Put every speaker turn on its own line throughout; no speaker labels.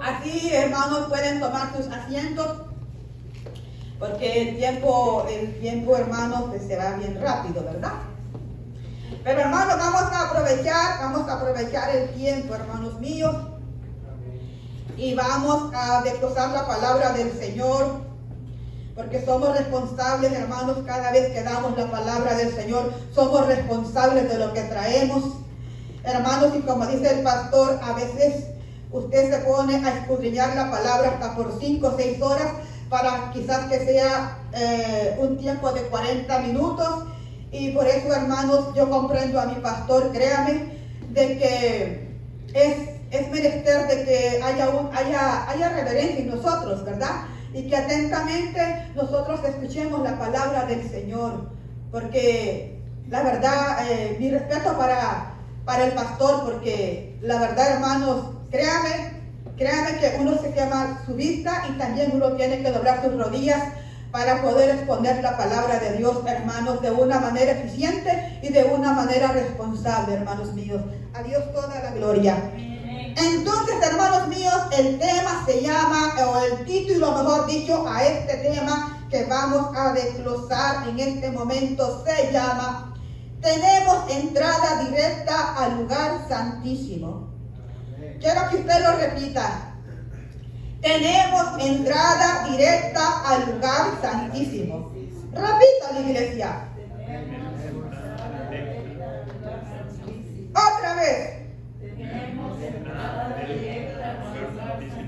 Así, hermanos, pueden tomar sus asientos, porque el tiempo, hermanos, pues se va bien rápido, ¿verdad? Pero, hermanos, vamos a aprovechar el tiempo, hermanos míos, y vamos a desglosar la palabra del Señor, porque somos responsables, hermanos, cada vez que damos la palabra del Señor, somos responsables de lo que traemos. Hermanos, y como dice el pastor, a veces usted se pone a escudriñar la palabra hasta por 5 o 6 horas, para quizás que sea un tiempo de 40 minutos. Y por eso, hermanos, yo comprendo a mi pastor, créame, de que es menester de que haya reverencia en nosotros, ¿verdad? Y que atentamente nosotros escuchemos la palabra del Señor. Porque la verdad, mi respeto para el pastor, porque la verdad, hermanos, créame que uno se quema su vista y también uno tiene que doblar sus rodillas para poder exponer la palabra de Dios, hermanos, de una manera eficiente y de una manera responsable, hermanos míos. A Dios toda la gloria. Entonces, hermanos míos, el tema se llama, o el título, mejor dicho, a este tema que vamos a desglosar en este momento, se llama: tenemos entrada directa al lugar santísimo. Quiero que usted lo repita. Tenemos entrada directa al lugar santísimo. Repita, iglesia. Otra vez.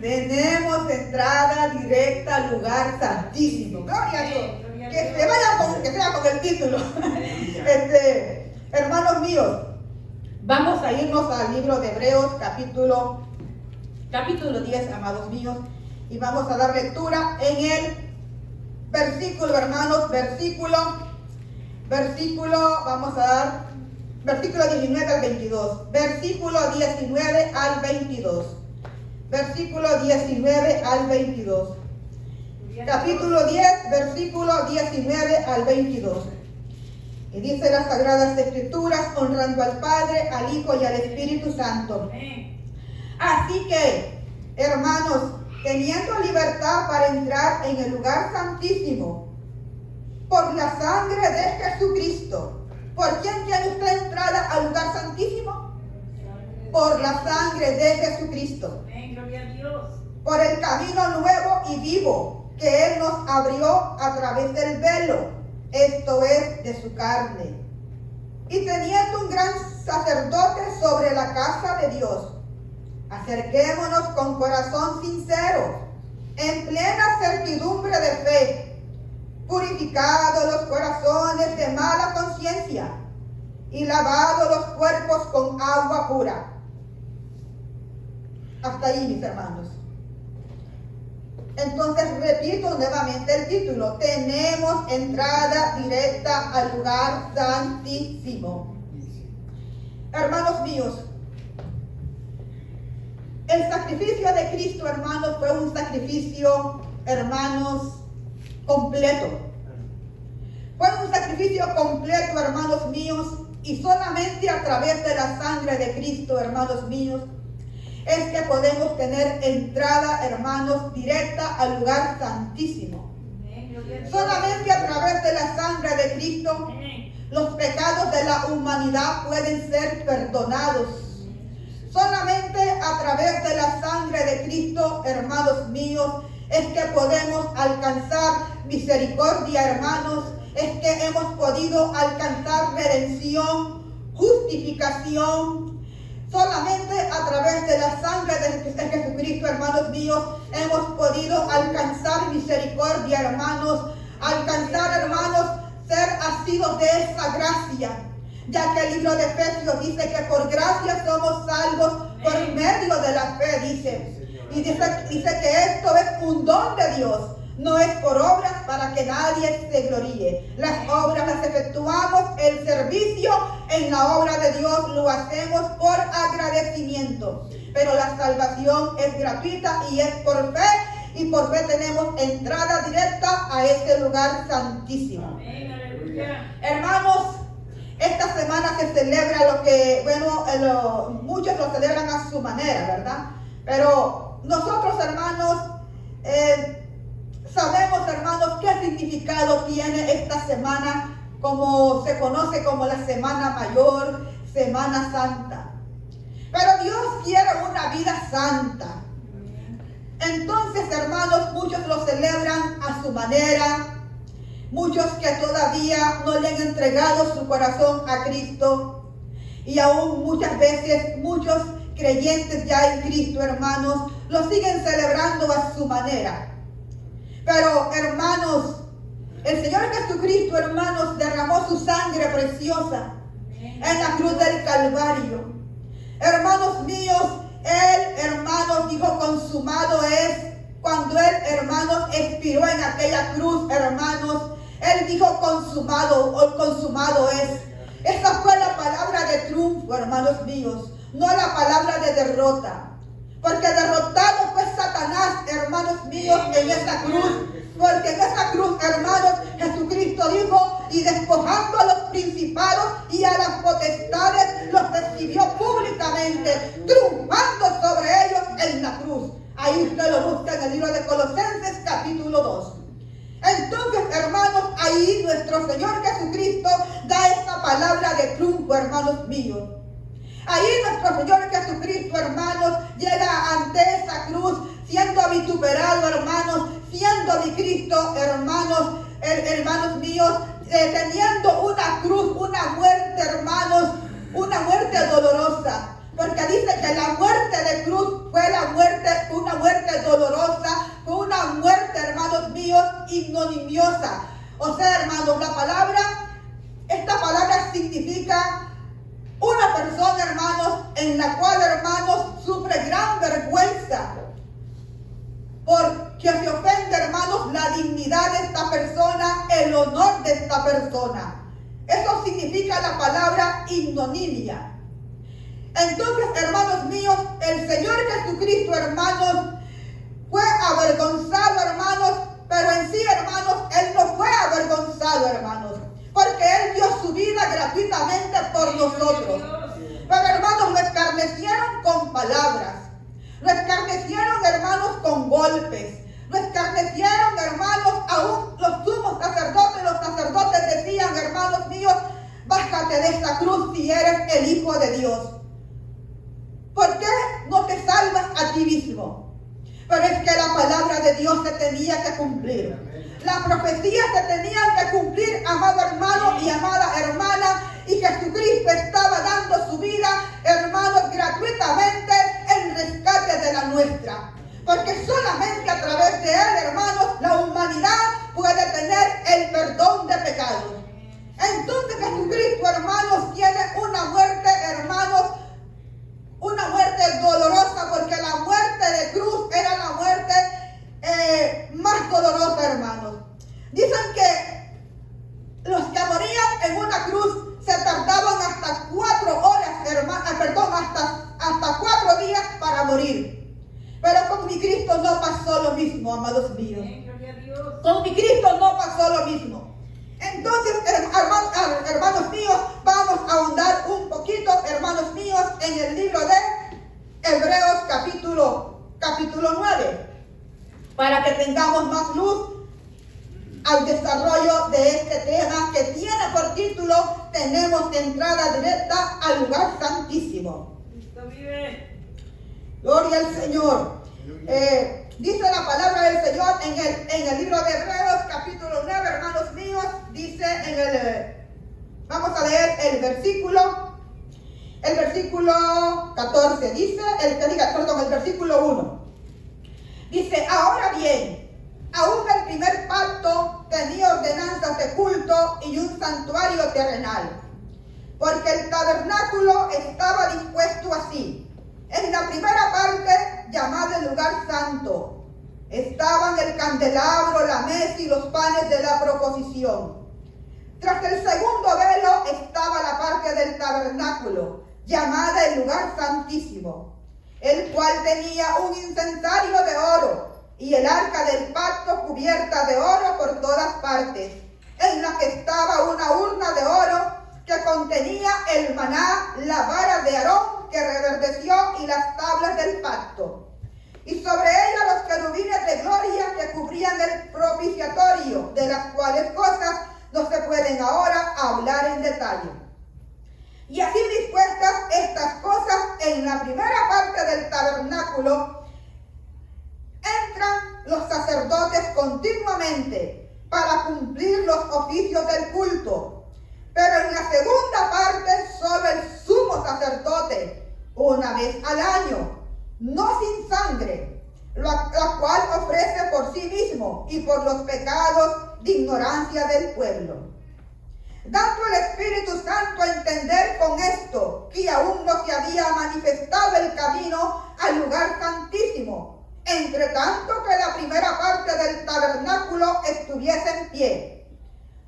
Tenemos entrada directa al lugar santísimo. Gloria a Dios. Que se vaya que sea con el título. Hermanos míos, vamos a irnos al libro de Hebreos, capítulo 10, amados míos, y vamos a dar lectura en el versículo, hermanos, vamos a dar versículo 19 al 22, versículo 19 al 22, versículo 19 al 22, capítulo 10, versículo 19 al 22. Y dice las Sagradas Escrituras, honrando al Padre, al Hijo y al Espíritu Santo. Así que, hermanos, teniendo libertad para entrar en el lugar santísimo, por la sangre de Jesucristo. ¿Por quién tiene usted entrada al lugar santísimo? Por la sangre de Jesucristo. Por el camino nuevo y vivo que Él nos abrió a través del velo, esto es, de su carne. Y teniendo un gran sacerdote sobre la casa de Dios, acerquémonos con corazón sincero, en plena certidumbre de fe, purificados los corazones de mala conciencia y lavados los cuerpos con agua pura. Hasta ahí, mis hermanos. Entonces repito nuevamente el título: tenemos entrada directa al lugar santísimo. Hermanos míos, el sacrificio de Cristo, hermanos, fue un sacrificio, hermanos, completo. Fue un sacrificio completo, hermanos míos, y solamente a través de la sangre de Cristo, hermanos míos, es que podemos tener entrada, hermanos, directa al lugar santísimo. Solamente a través de la sangre de Cristo, los pecados de la humanidad pueden ser perdonados. Solamente a través de la sangre de Cristo, hermanos míos, es que podemos alcanzar misericordia, hermanos. Es que hemos podido alcanzar redención, justificación. Solamente a través de la sangre de Jesucristo, hermanos míos, hemos podido alcanzar misericordia, hermanos. Alcanzar, hermanos, ser asidos de esa gracia. Ya que el libro de Efesios dice que por gracia somos salvos por medio de la fe, dice. Y dice que esto es un don de Dios. No es por obras para que nadie se gloríe. Las obras las efectuamos, el servicio en la obra de Dios lo hacemos por agradecimiento. Pero la salvación es gratuita y es por fe. Y por fe tenemos entrada directa a ese lugar santísimo. Hermanos, esta semana se celebra lo que, bueno, muchos lo celebran a su manera, ¿verdad? Pero nosotros, hermanos, sabemos, hermanos, qué significado tiene esta semana, como se conoce como la Semana Mayor, Semana Santa. Pero Dios quiere una vida santa. Entonces, hermanos, muchos lo celebran a su manera. Muchos que todavía no le han entregado su corazón a Cristo. Y aún muchas veces, muchos creyentes ya en Cristo, hermanos, lo siguen celebrando a su manera. Pero, hermanos, el Señor Jesucristo, hermanos, derramó su sangre preciosa en la cruz del Calvario. Hermanos míos, Él, hermanos, dijo consumado es. Cuando Él, hermanos, expiró en aquella cruz, hermanos, Él dijo consumado, o consumado es. Esa fue la palabra de triunfo, hermanos míos, no la palabra de derrota. Porque derrotado fue Satanás, hermanos míos, en esa cruz. Porque en esa cruz, hermanos, Jesucristo dijo, y despojando a los principados y a las potestades, los exhibió públicamente, triunfando sobre ellos en la cruz. Ahí usted lo busca en el libro de Colosenses, capítulo 2. Entonces, hermanos, ahí nuestro Señor Jesucristo da esta palabra de triunfo, hermanos míos. Ahí nuestro Señor Jesucristo, hermanos, llega ante esa cruz, siendo vituperado, hermanos, siendo mi Cristo, hermanos, hermanos míos, teniendo una cruz, una muerte, hermanos, una muerte dolorosa. Porque dice que la muerte de cruz fue una muerte dolorosa, fue una muerte, hermanos míos, ignominiosa. O sea, hermanos, esta palabra significa una persona, hermanos, en la cual, hermanos, sufre gran vergüenza. Porque se ofende, hermanos, la dignidad de esta persona, el honor de esta persona. Eso significa la palabra ignominia. Entonces, hermanos míos, el Señor Jesucristo, hermanos, fue avergonzado, hermanos, pero en sí, hermanos, Él no fue avergonzado, hermanos, porque Él dio su vida gratuitamente por nosotros. Pero, hermanos, lo escarnecieron con palabras, lo escarnecieron, hermanos, con golpes, lo escarnecieron, hermanos, aún los sumos sacerdotes, los sacerdotes decían, hermanos míos, bájate de esta cruz si eres el Hijo de Dios. ¿Por qué no te salvas a ti mismo? Pero es que la palabra de Dios se tenía que cumplir. Las profecías se tenían que cumplir, amado hermano y amada hermana. Y Jesucristo estaba dando su vida, hermanos, gratuitamente en rescate de la nuestra. Porque solamente a través de Él, hermanos, la humanidad puede tener el perdón de pecados. Entonces Jesucristo, hermanos, tiene una muerte, hermanos, una muerte dolorosa, porque la muerte de cruz era la muerte más dolorosa, hermanos. Dicen que los que morían en una cruz se tardaban hasta 4 horas, hasta 4 días para morir. Pero con mi Cristo no pasó lo mismo, amados míos. Con mi Cristo no pasó lo mismo. Entonces, hermanos míos, vamos a ahondar un poquito, hermanos míos, en el libro de Hebreos capítulo 9, para que tengamos más luz al desarrollo de este tema que tiene por título Tenemos entrada directa al lugar santísimo. Gloria al Señor. Dice la palabra del Señor en el libro de Hebreos capítulo 9, hermanos míos, dice vamos a leer el versículo 14, dice, el versículo 1. Dice, ahora bien, aún el primer pacto tenía ordenanzas de culto y un santuario terrenal, porque el tabernáculo estaba dispuesto así. En la primera parte, llamada el lugar santo, estaban el candelabro, la mesa y los panes de la proposición. Tras el segundo velo estaba la parte del tabernáculo, llamada el lugar santísimo, el cual tenía un incensario de oro y el arca del pacto cubierta de oro por todas partes, en la que estaba una urna de oro que contenía el maná, la vara de Aarón que reverdeció y las tablas del pacto. y sobre ella los querubines de gloria que cubrían el propiciatorio, de las cuales cosas no se pueden ahora hablar en detalle. Y así dispuestas estas cosas, en la primera parte del tabernáculo entran los sacerdotes continuamente para cumplir los oficios del culto. Pero en la segunda parte solo el sumo sacerdote, una vez al año, no sin sangre, la cual ofrece por sí mismo y por los pecados de ignorancia del pueblo. Dando el Espíritu Santo a entender con esto que aún no se había manifestado el camino al lugar santísimo, entre tanto que la primera parte del tabernáculo estuviese en pie,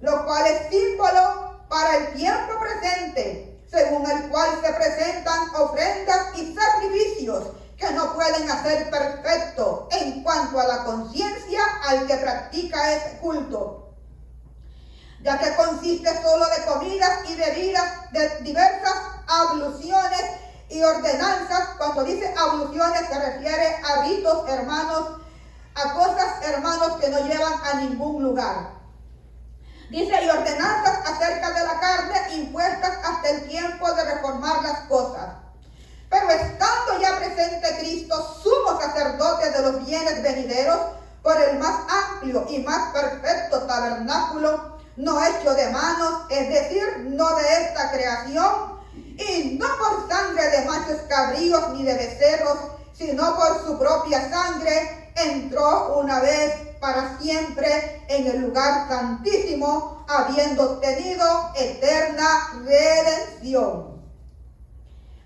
lo cual es símbolo para el tiempo presente, según el cual se presentan ofrendas y sacrificios que no pueden hacer perfecto en cuanto a la conciencia al que practica ese culto, ya que consiste solo de comidas y bebidas, de diversas abluciones y ordenanzas. Cuando dice abluciones se refiere a ritos, hermanos, a cosas, hermanos, que no llevan a ningún lugar. Dice, y ordenanzas acerca de la carne impuestas hasta el tiempo de reformar las cosas. Pero estando ya presente Cristo, sumo sacerdote de los bienes venideros, por el más amplio y más perfecto tabernáculo, no hecho de manos, es decir, no de esta creación, y no por sangre de machos cabríos ni de becerros, sino por su propia sangre, entró una vez para siempre en el lugar santísimo, habiendo obtenido eterna redención.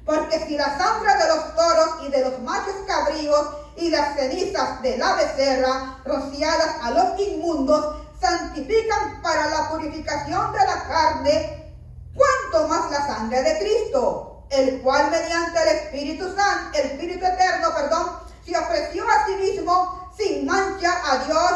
Porque si la sangre de los toros y de los machos cabríos y las cenizas de la becerra, rociadas a los inmundos, santifican para la purificación de la carne, cuanto más la sangre de Cristo, el cual mediante el Espíritu Eterno, se ofreció a sí mismo sin mancha a Dios,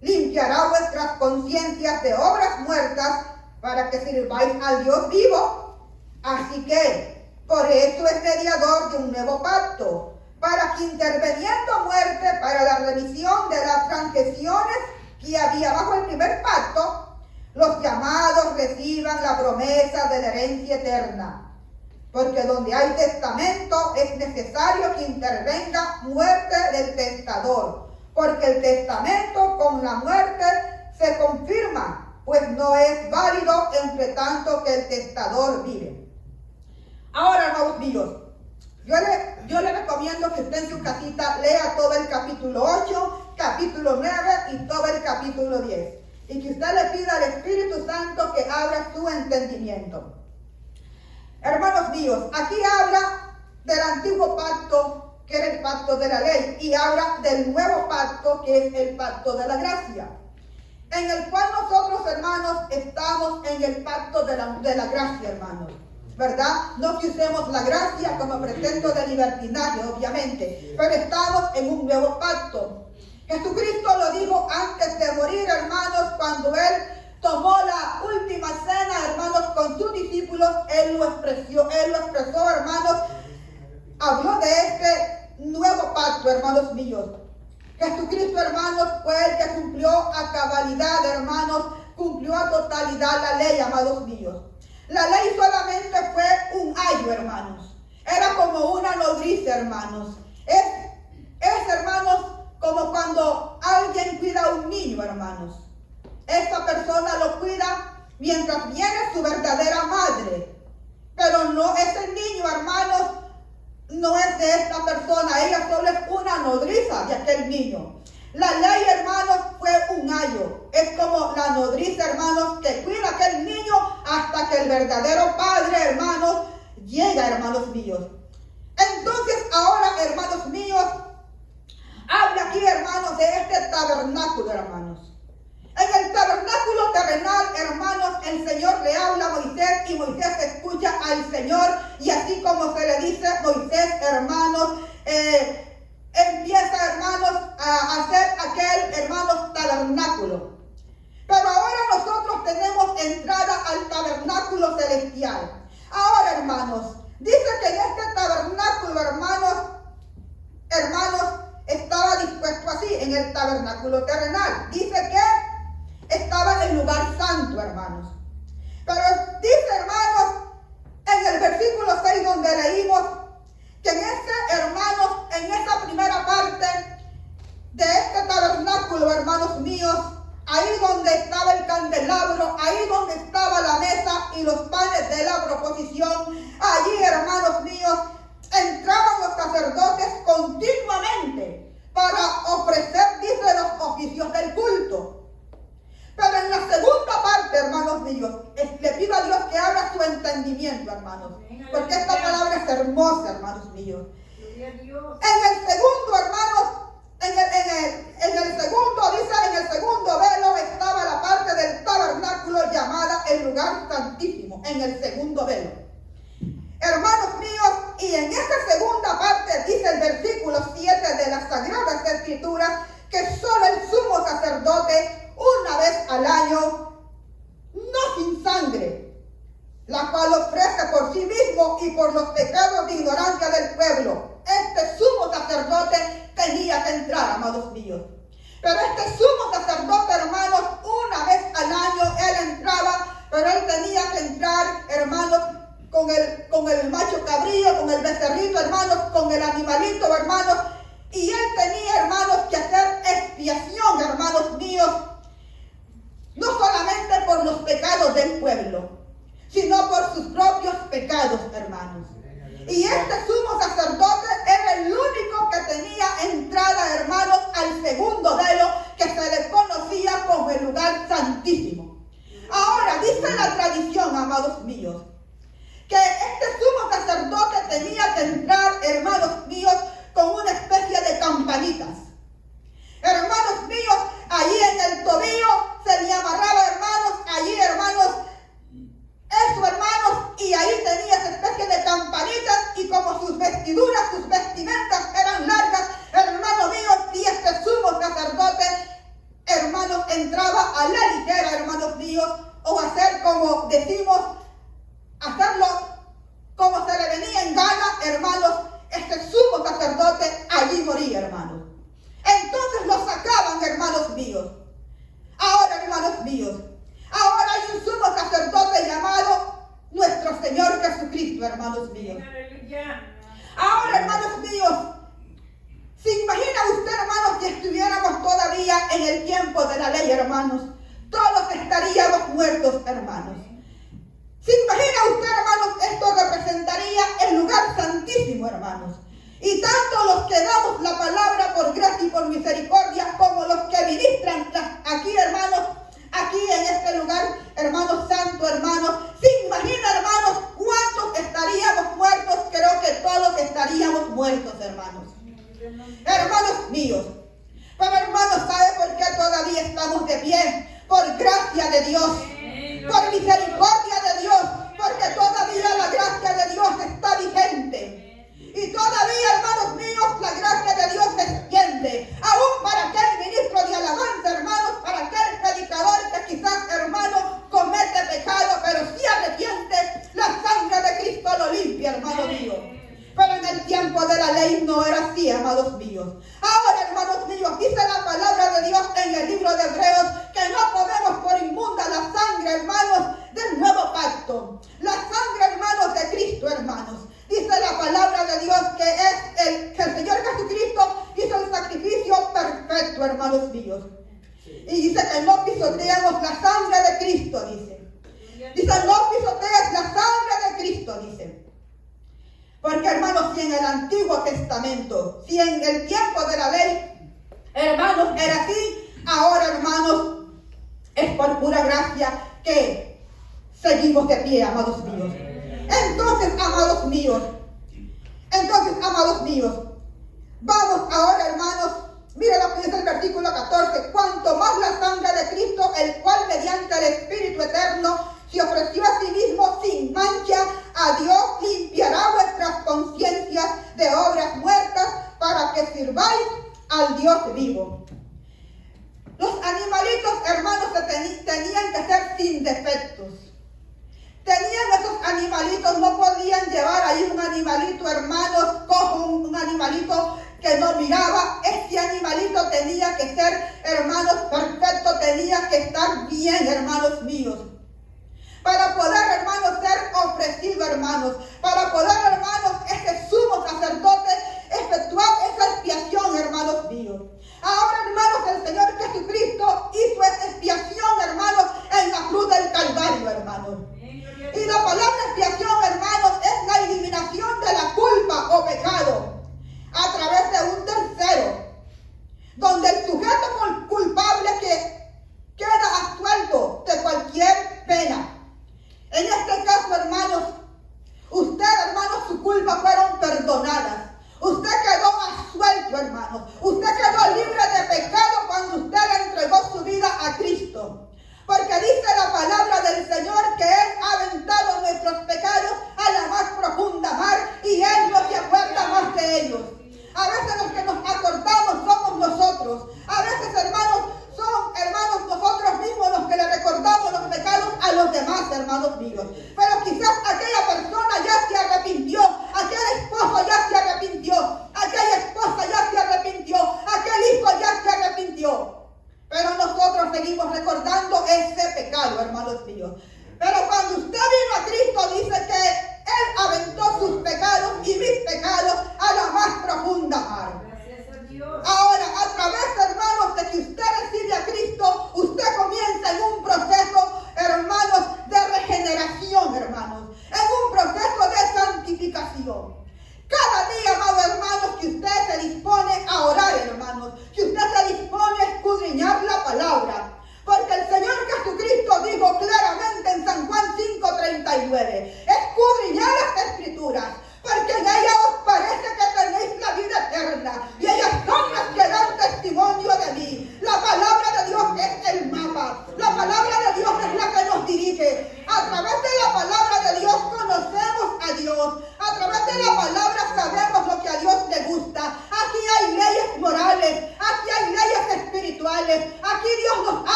limpiará vuestras conciencias de obras muertas para que sirváis al Dios vivo. Así que, por eso es mediador de un nuevo pacto, para que interviniendo muerte para la remisión de las transgresiones que había bajo el primer pacto, los llamados reciban la promesa de la herencia eterna. Porque donde hay testamento es necesario que intervenga muerte del testador, porque el testamento con la muerte se confirma, pues no es válido entre tanto que el testador vive. Ahora, hermanos míos, yo le recomiendo que usted en su casita lea todo el capítulo 8, capítulo 9 y todo el capítulo 10. Y que usted le pida al Espíritu Santo que abra su entendimiento. Hermanos míos, aquí habla del antiguo pacto, que era el pacto de la ley, y habla del nuevo pacto, que es el pacto de la gracia, en el cual nosotros, hermanos, estamos en el pacto de la gracia, hermanos, ¿verdad? No que usemos la gracia como pretexto de libertinaje, obviamente, pero estamos en un nuevo pacto. Jesucristo lo dijo antes de morir, hermanos, cuando Él tomó la última cena, hermanos, con sus discípulos. Él lo expresó, hermanos, habló de este nuevo pacto, hermanos míos. Jesucristo, hermanos, fue el que cumplió a cabalidad, hermanos, cumplió a totalidad la ley, amados míos. La ley solamente fue un ayo, hermanos. Era como una nodriza, hermanos. Es, hermanos, como cuando alguien cuida a un niño, hermanos. Esta persona lo cuida mientras viene su verdadera madre. Pero no es el niño, hermanos, no es de esta persona. Ella solo es una nodriza de aquel niño. La ley, hermanos, fue un ayo. Es como la nodriza, hermanos, que cuida a aquel niño hasta que el verdadero padre, hermanos, llega, hermanos míos. Entonces, ahora, hermanos míos, habla aquí, hermanos, de este tabernáculo, hermanos. En el tabernáculo terrenal, hermanos, el Señor le habla a Moisés y Moisés escucha al Señor. Y así como se le dice, Moisés, hermanos, empieza, hermanos, a hacer aquel, hermanos, tabernáculo. Pero ahora nosotros tenemos entrada al tabernáculo celestial. Ahora, hermanos, dice que en este tabernáculo, hermanos, en el tabernáculo terrenal. Dice que estaba en el lugar santo, hermanos. Pero dice, hermanos, en el versículo 6 donde leímos que en esa primera parte de este tabernáculo, hermanos míos, ahí donde estaba el candelabro, ahí donde estaba la mesa y los panes de la proposición, allí, hermanos míos, entraban los sacerdotes continuamente para ofrecer, dice, los oficios del culto. Pero en la segunda parte, hermanos míos, le pido a Dios que abra su entendimiento, hermanos, porque esta palabra es hermosa, hermanos míos. En el segundo, hermanos, en el segundo velo estaba la parte del tabernáculo llamada el lugar santísimo, en el segundo velo. Hermanos míos, y en esa segunda parte dice el versículo 7 de las Sagradas Escrituras que solo el sumo sacerdote una vez al año, no sin sangre, la cual ofrece por sí mismo y por los pecados de ignorancia del pueblo. Este sumo sacerdote tenía que entrar, amados míos. Pero este sumo sacerdote, hermanos, una vez al año él entraba, pero él tenía que entrar, hermanos, con el macho cabrío, con el becerrito, hermanos, con el animalito, hermanos. Y él tenía, hermanos, que hacer expiación, hermanos míos, no solamente por los pecados del pueblo, sino por sus propios pecados, hermanos. Y este sumo sacerdote era el único que tenía entrada, hermanos, al segundo velo, que se le conocía como el lugar santísimo. Ahora, dice la tradición, amados míos, que este sumo sacerdote tenía que entrar, hermanos míos, con una especie de campanitas. Hermanos míos, allí en el tobillo se le amarraba, hermanos, allí, hermanos, eso, hermanos, y ahí tenía esa especie de campanitas, y como sus vestiduras, sus vestimentas eran largas, hermano mío, y este sumo sacerdote, hermanos, entraba a la ligera, hermanos míos, o hacer como decimos, hacerlo como se le venía en gana, hermanos, este sumo sacerdote allí moría, hermanos. Entonces lo sacaban, hermanos míos. Ahora, hermanos míos, ahora hay un sumo sacerdote llamado nuestro Señor Jesucristo, hermanos míos. Ahora, hermanos míos, ¿se imagina usted, hermanos, si estuviéramos todavía en el tiempo de la ley, hermanos? Todos estaríamos muertos, hermanos. ¿Se imagina usted, hermanos, esto representaría el lugar santísimo, hermanos? Y tanto los que damos la palabra por gracia y por misericordia, como los que ministran aquí, hermanos, aquí en este lugar, hermanos santo, hermanos, ¿se imagina, hermanos, cuántos estaríamos muertos? Creo que todos estaríamos muertos, hermanos. Hermanos míos. Pero, hermanos, ¿sabe por qué todavía estamos de pie? Por gracia de Dios, por misericordia de Dios, porque todavía la gracia de Dios está vigente. Y todavía, hermanos míos, la gracia de Dios se extiende. Aún para aquel ministro de alabanza, hermanos, para aquel predicador que quizás, hermano, comete pecado, pero si arrepiente, la sangre de Cristo lo limpia, hermano mío. Pero en el tiempo de la ley no era así, amados míos. Ahora, hermanos míos, dice la palabra de Dios en el libro de Hebreos que no podemos por inmunda la sangre, hermanos, del nuevo pacto. La sangre, hermanos, de Cristo, hermanos. Dice la palabra de Dios que el Señor Jesucristo hizo el sacrificio perfecto, hermanos míos. Y dice que no pisoteamos la sangre de Cristo, dice. Dice, no pisoteas la sangre de Cristo, dice. Porque, hermanos, si en el Antiguo Testamento, si en el tiempo de la ley, hermanos, era así, ahora, hermanos, es por pura gracia que seguimos de pie, amados míos. Entonces, amados míos, vamos ahora, hermanos, mira lo que dice el versículo 14, cuanto más la sangre de Cristo, el cual mediante el Espíritu Eterno se ofreció a sí mismo sin mancha a Dios, limpiará vuestras conciencias de obras muertas para que sirváis al Dios vivo. Los animalitos, hermanos, tenían que ser sin defectos. Tenían esos animalitos, no podían llevar ahí un animalito, hermanos, cojo, un animalito que no miraba. Este animalito tenía que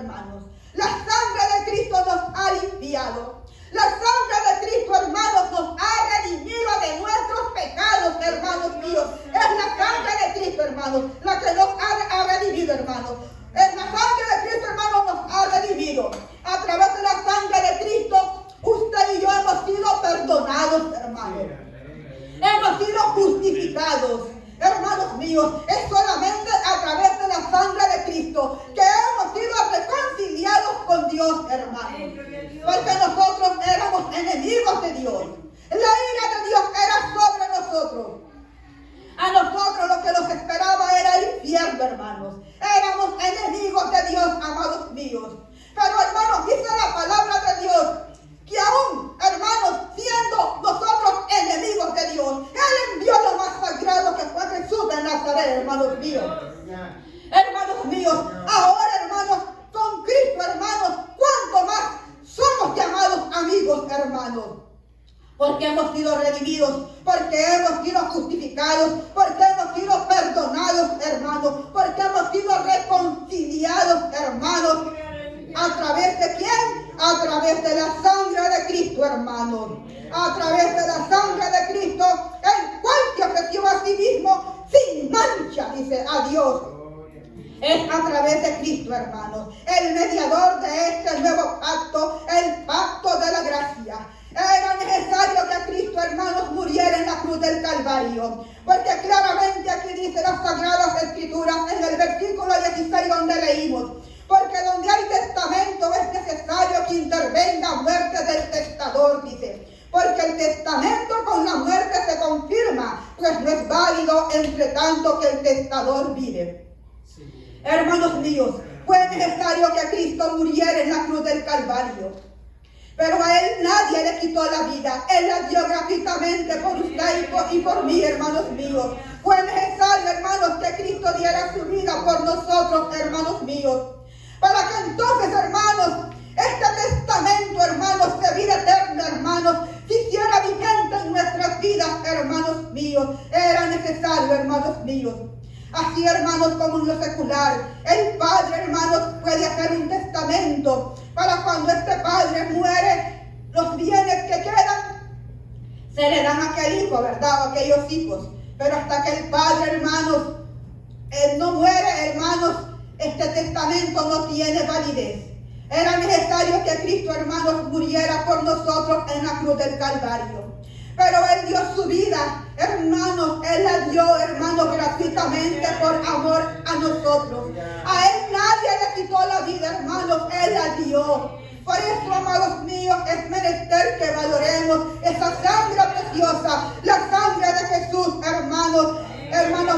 hermanos. La sangre de Cristo nos ha limpiado. La sangre de Cristo, hermanos, nos ha redimido de nuestros pecados, hermanos míos. Es la sangre de Cristo, hermanos, la que nos ha redimido, hermanos. Es la sangre de Cristo, hermanos, nos ha redimido. A través de la sangre de Cristo, usted y yo hemos sido perdonados, hermanos. Hemos sido justificados. Hermanos míos, es solamente a través de la sangre de Cristo que hemos sido reconciliados con Dios, hermanos. Porque nosotros éramos enemigos de Dios. La ira de Dios era sobre nosotros. A nosotros lo que nos esperaba era el infierno, hermanos. Éramos enemigos de Dios, amados míos. Pero, hermanos, dice la palabra de Dios que aún, hermanos, siendo nosotros enemigos de Dios, Él envió lo más sagrado que fue Jesús de Nazaret, hermanos míos. Hermanos míos, ahora, hermanos, con Cristo, hermanos, ¿cuánto más somos llamados amigos, hermanos? Porque hemos sido redimidos, porque hemos sido justificados, porque hemos sido perdonados, hermanos, porque hemos sido reconciliados, hermanos. ¿A través de quién? A través de la sangre de Cristo, hermanos. A través de la sangre de Cristo, el cual se ofreció a sí mismo sin mancha, dice a Dios. Es a través de Cristo, hermanos, el mediador de este nuevo pacto, el pacto de la gracia. Era necesario que Cristo, hermanos, muriera en la cruz del Calvario. Porque claramente aquí dice las Sagradas Escrituras en el versículo 16 donde leímos. Porque donde hay testamento es necesario que intervenga muerte del testador, dice. Porque el testamento con la muerte se confirma, pues no es válido entre tanto que el testador vive. Sí. Hermanos míos, fue necesario que Cristo muriera en la cruz del Calvario. Pero a Él nadie le quitó la vida. Él la dio gratuitamente por usted y por mí, hermanos míos. Fue necesario, hermanos, que Cristo diera su vida por nosotros, hermanos míos. Para que entonces, hermanos, este testamento, hermanos, de vida eterna, hermanos, se hiciera vigente en nuestras vidas, hermanos míos. Era necesario, hermanos míos. Así, hermanos, como en lo secular, el padre, hermanos, puede hacer un testamento para cuando este padre muere, los bienes que quedan se le dan a aquel hijo, ¿verdad? O a aquellos hijos. Pero hasta que el padre, hermanos, él no muere, hermanos, este testamento no tiene validez. Era necesario que Cristo, hermanos, muriera por nosotros en la cruz del Calvario. Pero Él dio su vida, hermanos, Él la dio, hermanos, gratuitamente por amor a nosotros. A Él nadie le quitó la vida, hermanos, Él la dio. Por eso, amados míos, es menester que valoremos esa sangre preciosa, la sangre de Jesús, hermanos,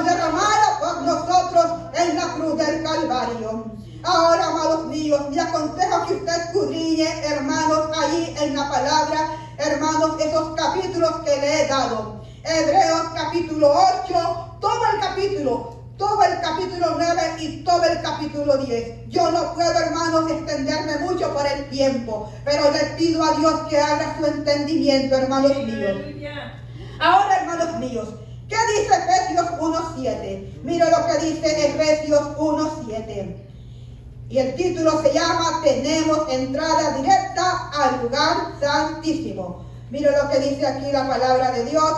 derramada por nosotros en la cruz del Calvario. Ahora, amados míos, me aconsejo que usted escudriñe, hermanos, ahí en la palabra, hermanos, esos capítulos que le he dado. Hebreos capítulo 8, todo el capítulo 9 y todo el capítulo 10. Yo no puedo, hermanos, extenderme mucho por el tiempo, pero le pido a Dios que abra su entendimiento, hermanos míos. Ahora, hermanos míos, ¿qué dice Efesios 1:7? Mira lo que dice Efesios 1:7. Y el título se llama Tenemos entrada directa al lugar santísimo. Mira lo que dice aquí la palabra de Dios,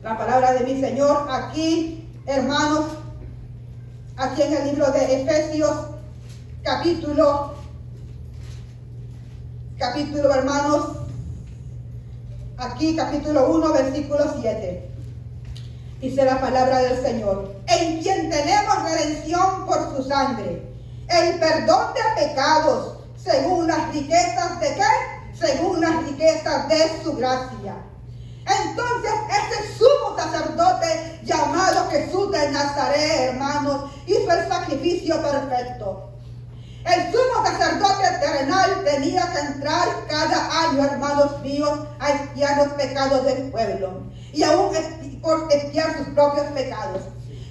la palabra de mi Señor aquí, hermanos, aquí en el libro de Efesios, capítulo, hermanos, aquí capítulo 1, versículo 7. Dice la palabra del Señor: en quien tenemos redención por su sangre, el perdón de pecados, según las riquezas de ¿qué? Según las riquezas de su gracia. Entonces, este sumo sacerdote llamado Jesús de Nazaret, hermanos, hizo el sacrificio perfecto. El sumo sacerdote terrenal tenía que entrar cada año, hermanos míos, a expiar los pecados del pueblo y aún por expiar sus propios pecados.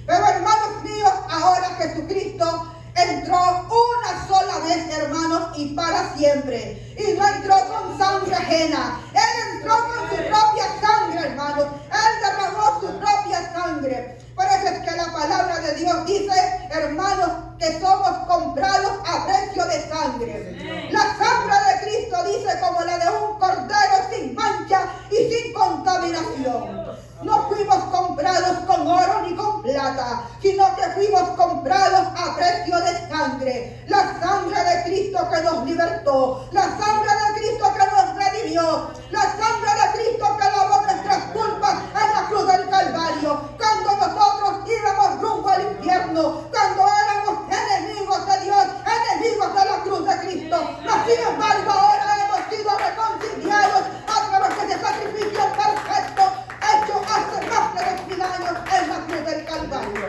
Pero, hermanos míos, ahora Jesucristo entró una sola vez, hermanos, y para siempre. Y no entró con sangre ajena. Él entró con su propia sangre, hermanos. Él derramó su propia sangre. Por eso es que la palabra de Dios dice, hermanos, que somos comprados a precio precio de sangre. La sangre de Cristo dice como la de un cordero sin mancha y sin contaminación. No fuimos comprados con oro ni con plata, sino que fuimos comprados a precio de sangre. La sangre de Cristo que nos libertó, la sangre de Cristo que nos redimió, la sangre de Cristo que lavó nuestras culpas en la cruz del Calvario. Cuando nosotros íbamos rumbo al infierno, cuando éramos enemigos de Dios, enemigos de la cruz de Cristo, mas sin embargo ahora hemos sido reconciliados a través de ese sacrificio perfecto hecho hace más de 2000 años en la cruz del Calvario.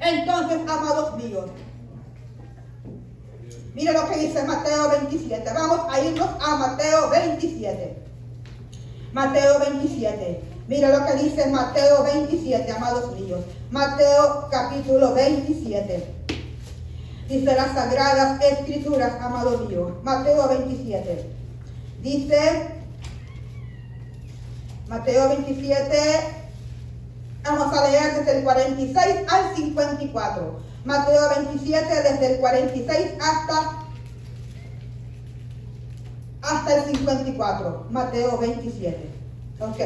Entonces, amados míos, mire lo que dice Mateo 27. Vamos a irnos a Mateo 27. Mateo 27. Mire lo que dice Mateo 27, amados míos. Mateo capítulo 27. Dice las Sagradas Escrituras, amados míos. Mateo 27. Dice... Mateo 27, vamos a leer desde el 46 al 54. Mateo 27 desde el 46 hasta el 54. Mateo 27. Ok.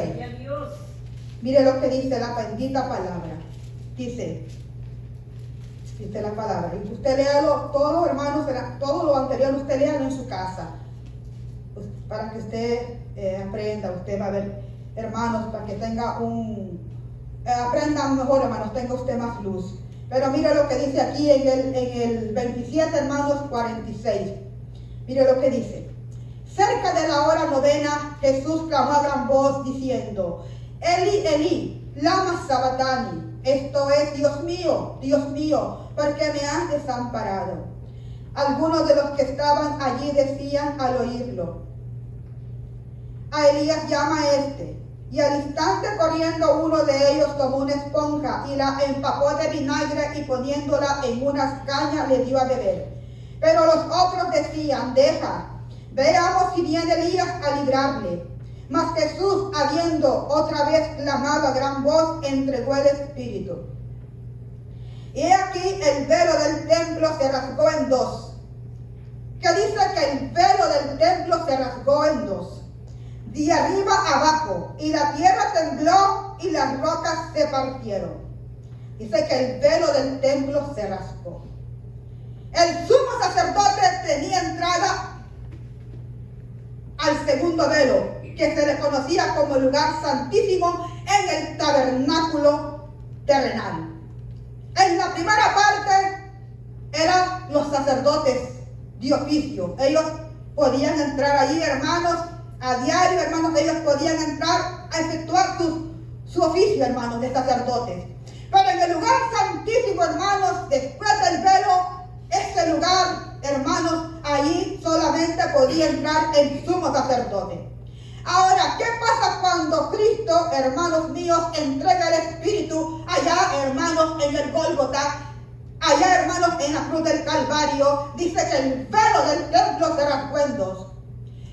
Mire lo que dice la bendita palabra. Dice la palabra. Y usted léalo, todos hermanos, todo lo anterior usted léalo en su casa. Pues, para que usted aprenda, usted va a ver, hermanos, para que tenga aprendan mejor, hermanos, tenga usted más luz. Pero mire lo que dice aquí en el 27, hermanos, 46. Mire lo que dice. Cerca de la hora novena, Jesús clamó a gran voz diciendo, Eli, Eli, lama sabachthani. Esto es, Dios mío, ¿por qué me has desamparado? Algunos de los que estaban allí decían al oírlo, a Elías llama a este. Y al instante corriendo uno de ellos tomó una esponja y la empapó de vinagre y poniéndola en unas cañas le dio a beber. Pero los otros decían, deja, veamos si viene Elías a librarle. Mas Jesús, habiendo otra vez clamado a gran voz, entregó el espíritu. Y aquí el velo del templo se rasgó en dos. Que dice que el velo del templo se rasgó en dos. De arriba abajo, y la tierra tembló y las rocas se partieron. Dice que el velo del templo se rasgó. El sumo sacerdote tenía entrada al segundo velo, que se le conocía como lugar santísimo en el tabernáculo terrenal. En la primera parte eran los sacerdotes de oficio. Ellos podían entrar allí, hermanos, a diario, hermanos, ellos podían entrar a efectuar su oficio, hermanos, de sacerdotes. Pero en el lugar santísimo, hermanos, después del velo, ese lugar, hermanos, allí solamente podía entrar el sumo sacerdote. Ahora, ¿qué pasa cuando Cristo, hermanos míos, entrega el Espíritu allá, hermanos, en el Gólgota? Allá, hermanos, en la cruz del Calvario, dice que el velo del templo se rasgó en dos.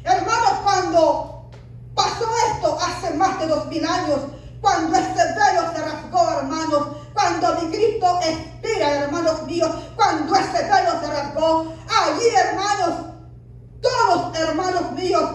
Hermanos, cuando pasó esto hace más de 2000 años, cuando ese velo se rasgó, hermanos, cuando mi Cristo expira, hermanos míos, cuando ese velo se rasgó, allí, hermanos, todos, hermanos míos,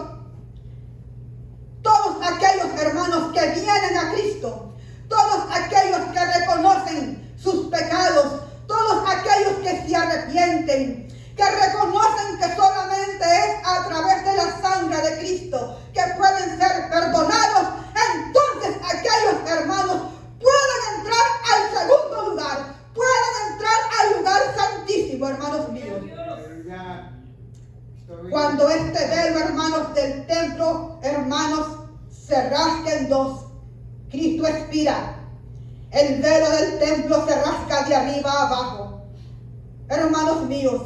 todos aquellos hermanos que vienen a Cristo, todos aquellos que reconocen sus pecados, todos aquellos que se arrepienten, que reconocen que solamente es a través de la sangre de Cristo que pueden ser perdonados, entonces aquellos hermanos pueden entrar al segundo lugar, pueden entrar al lugar santísimo, hermanos míos. Cuando este velo, hermanos, del templo, hermanos, se rasga en dos, Cristo expira. El velo del templo se rasga de arriba a abajo. Hermanos míos,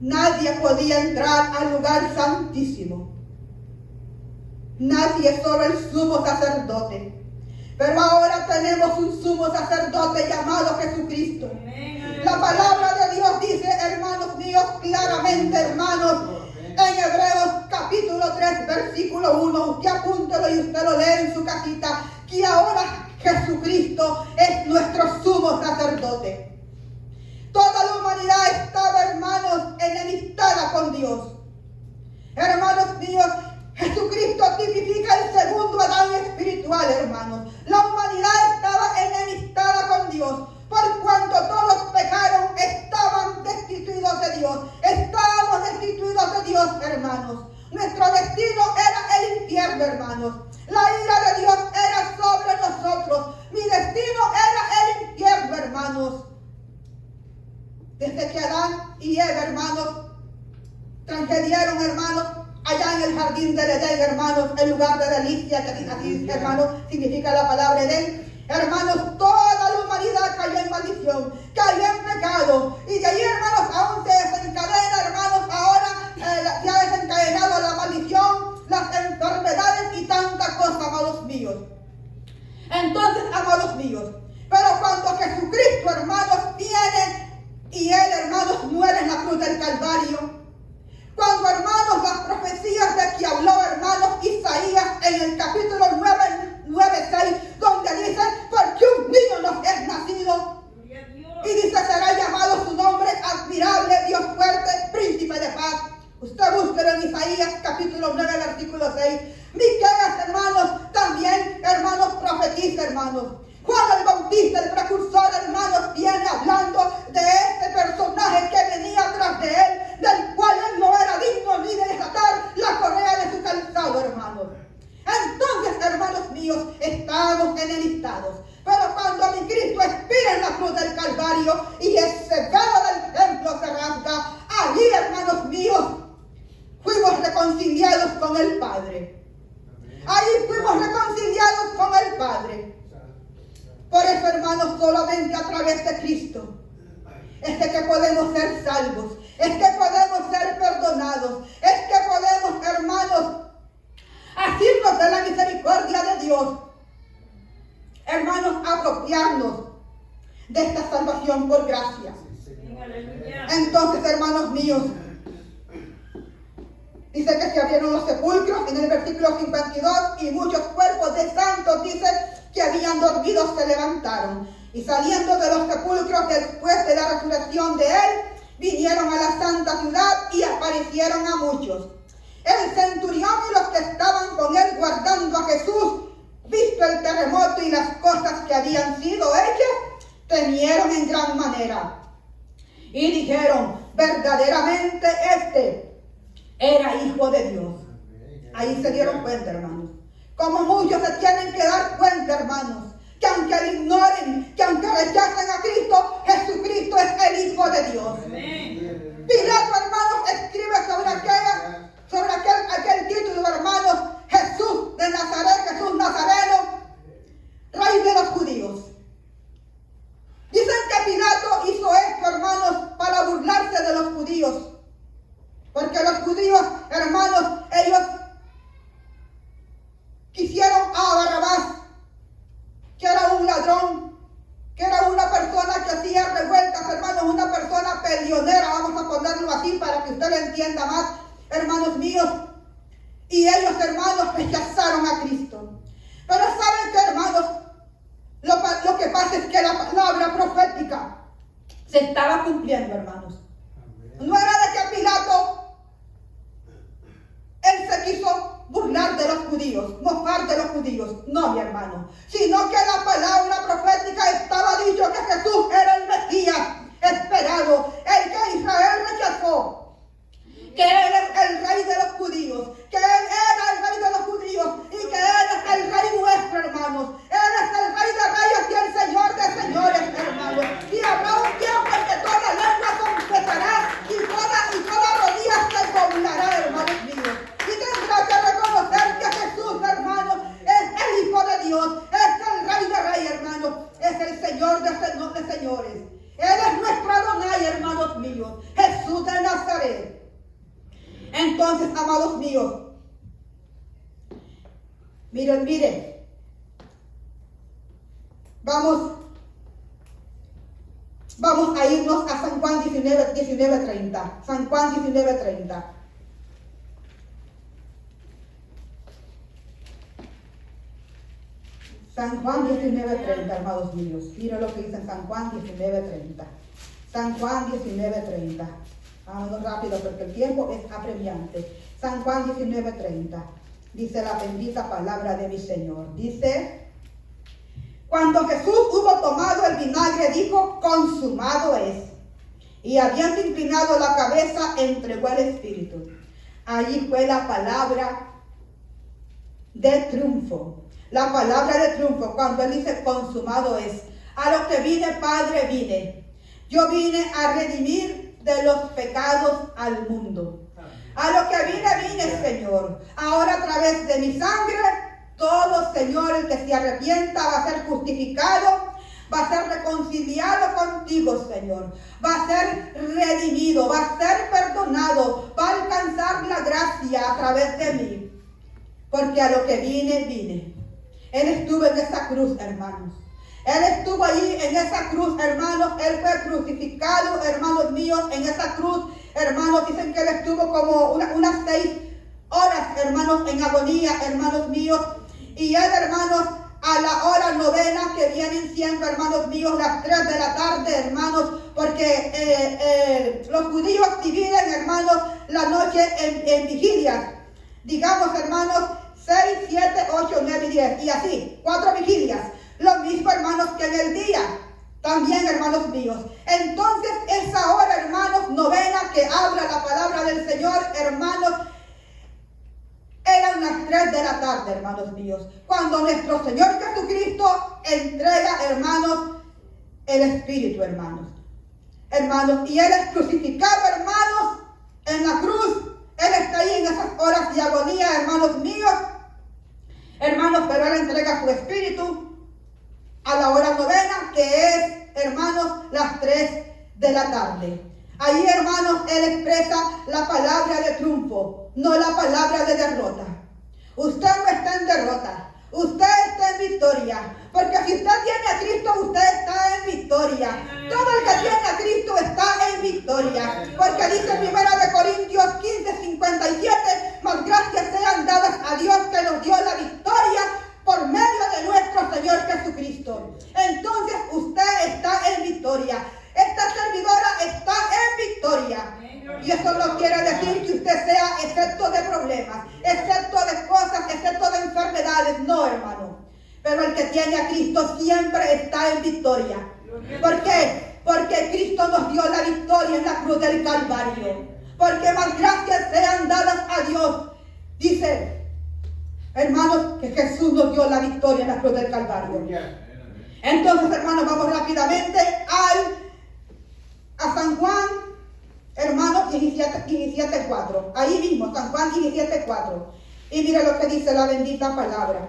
nadie podía entrar al lugar santísimo. Nadie, solo el sumo sacerdote. Pero ahora tenemos un sumo sacerdote llamado Jesucristo. La palabra de Dios dice, hermanos míos, claramente, hermanos, en Hebreos capítulo 3, versículo 1, usted apúntelo y usted lo lee en su casita, que ahora Jesucristo es nuestro sumo sacerdote. Toda la humanidad con Dios. Hermanos míos, Jesucristo tipifica el segundo Adán espiritual, hermanos. La humanidad estaba enemistada con Dios. Por cuanto todos pecaron, estaban destituidos de Dios. Estábamos destituidos de Dios, hermanos. Nuestro destino era el infierno, hermanos. La ira de Dios era sobre nosotros. Mi destino era el infierno, hermanos. Desde que Adán y Eva, hermanos, transgredieron, hermanos, allá en el jardín del Edén, hermanos, el lugar de delicia, que así, hermanos, significa la palabra Edén. Hermanos, toda la humanidad cayó en maldición, cayó en pecado. Y de ahí, hermanos, aún se desencadena, hermanos, ahora se ha desencadenado la maldición, las enfermedades y tantas cosas, amados míos. Entonces, amados míos, pero cuando Jesucristo, hermanos, viene y Él, hermanos, muere en la cruz del Calvario, cuando, hermanos, las profecías de que habló, hermanos, Isaías en el capítulo 9:6, donde dice, porque un niño nos es nacido, y dice, será llamado su nombre admirable, Dios fuerte, príncipe de paz. Usted búsquelo en Isaías capítulo 9, versículo 6. Miqueas, hermanos, también, hermanos, profetiza, hermanos. Juan el Bautista, el precursor, hermanos, viene hablando de este personaje que venía tras de él, del cual él no era digno ni de desatar la correa de su calzado, hermanos. Entonces, hermanos míos, estábamos enemistados. Pero cuando mi Cristo expira en la cruz del Calvario y ese velo del templo se rasga, allí, hermanos míos, fuimos reconciliados con el Padre. Allí fuimos reconciliados con el Padre. Por eso, hermanos, solamente a través de Cristo es de que podemos ser salvos, es que podemos ser perdonados, es que podemos, hermanos, asirnos de la misericordia de Dios, hermanos, apropiarnos de esta salvación por gracia. Entonces, hermanos míos, dice que se abrieron los sepulcros en el versículo 52 y muchos cuerpos de santos, dice, que habían dormido se levantaron. Y saliendo de los sepulcros después de la resurrección de él, vinieron a la santa ciudad y aparecieron a muchos. El centurión y los que estaban con él guardando a Jesús, visto el terremoto y las cosas que habían sido hechas, temieron en gran manera. Y dijeron, verdaderamente este era hijo de Dios. Ahí se dieron cuenta, hermanos. Como muchos se tienen que dar cuenta, hermanos, que aunque le ignoren, que aunque rechacen a Cristo, Jesucristo es el Hijo de Dios. Pilato, hermanos, escribe sobre aquel título, hermanos, Jesús de Nazaret, Jesús Nazareno, Rey de los judíos. Dicen que Pilato hizo esto, hermanos, para burlarse de los judíos. Porque los judíos, hermanos, ellos quisieron a Barrabás, que era un ladrón, que era una persona que hacía revueltas, hermanos, una persona peleonera, vamos a ponerlo así para que usted lo entienda más, hermanos míos. Y ellos, hermanos, rechazaron a Cristo. Pero saben que, hermanos, lo que pasa es que la palabra profética se estaba cumpliendo, hermanos. No era de que Pilato él se quiso burlar de los judíos, mofar de los judíos. No, mi hermano. Sino que la palabra profética estaba dicho que Jesús era el Mesías esperado, el que Israel rechazó. Que Él es el Rey de los judíos, que Él era el Rey de los judíos y que Él es el Rey nuestro, hermanos. Él es el Rey de reyes y el Señor de señores, hermanos. Y habrá un tiempo en que toda lengua confesará y toda rodilla se doblará, hermanos míos. Y tendrá que reconocer que Jesús, hermanos, es el Hijo de Dios, es el Rey de reyes, hermanos, es el Señor de señores. Él es nuestro Adonai, hermanos míos, Jesús de Nazaret. Entonces, amados míos, miren, vamos a irnos a San Juan 19:30. San Juan 19:30. San Juan 19:30, hermanos míos. Miren lo que dice San Juan 19:30. San Juan 19:30. Vámonos rápido porque el tiempo es apremiante. San Juan 19:30. Dice la bendita palabra de mi Señor. Dice: cuando Jesús hubo tomado el vinagre, dijo: consumado es. Y habiendo inclinado la cabeza, entregó el Espíritu. Allí fue la palabra de triunfo. La palabra de triunfo, cuando Él dice consumado es. A lo que vine, Padre, vine. Yo vine a redimir de los pecados al mundo. A lo que vine, Señor. Ahora a través de mi sangre, todo, Señor, el que se arrepienta va a ser justificado, va a ser reconciliado contigo, Señor. Va a ser redimido, va a ser perdonado, va a alcanzar la gracia a través de mí. Porque a lo que vine. Él estuvo en esa cruz, hermanos. Él estuvo allí en esa cruz, hermanos. Él fue crucificado, hermanos míos, en esa cruz. Hermanos, dicen que Él estuvo como unas 6 horas, hermanos, en agonía, hermanos míos. Y Él, hermanos, a la hora novena, que vienen siendo, hermanos míos, las 3 de la tarde, hermanos, porque los judíos dividen, hermanos, la noche en vigilias. Digamos, hermanos, 6, 7, 8, 9 y 10. Y así, 4 vigilias. Lo mismo, hermanos, que en el día. También, hermanos míos. Entonces, esa hora, hermanos, novena, que habla la palabra del Señor, hermanos, eran las 3 de la tarde, hermanos míos. Cuando nuestro Señor Jesucristo entrega, hermanos, el Espíritu, hermanos. Hermanos, y Él es crucificado, hermanos, en la cruz. Él está ahí en esas horas de agonía, hermanos míos. Hermanos, pero Él entrega su Espíritu a la hora novena, que es, hermanos, las 3 de la tarde. Ahí, hermanos, Él expresa la palabra de triunfo, no la palabra de derrota. Usted no está en derrota, usted está en victoria. Porque si usted tiene a Cristo, usted está en victoria. Todo el que tiene a Cristo está en victoria. Porque dice 1 Corintios 15:57, mas gracias sean dadas a Dios que nos dio la victoria por medio de nuestro Señor Jesucristo. Entonces usted está en victoria. Esta servidora está en victoria. Y eso no quiere decir que usted sea excepto de problemas, excepto de cosas, excepto de enfermedades. No, hermano. Pero el que tiene a Cristo siempre está en victoria. ¿Por qué? Porque Cristo nos dio la victoria en la cruz del Calvario. Porque más gracias sean dadas a Dios. Dice, hermanos, que Jesús nos dio la victoria en la cruz del Calvario. Entonces, hermanos, vamos rápidamente a San Juan, hermanos, 17:4. Ahí mismo, San Juan 17:4. Y mire lo que dice la bendita palabra.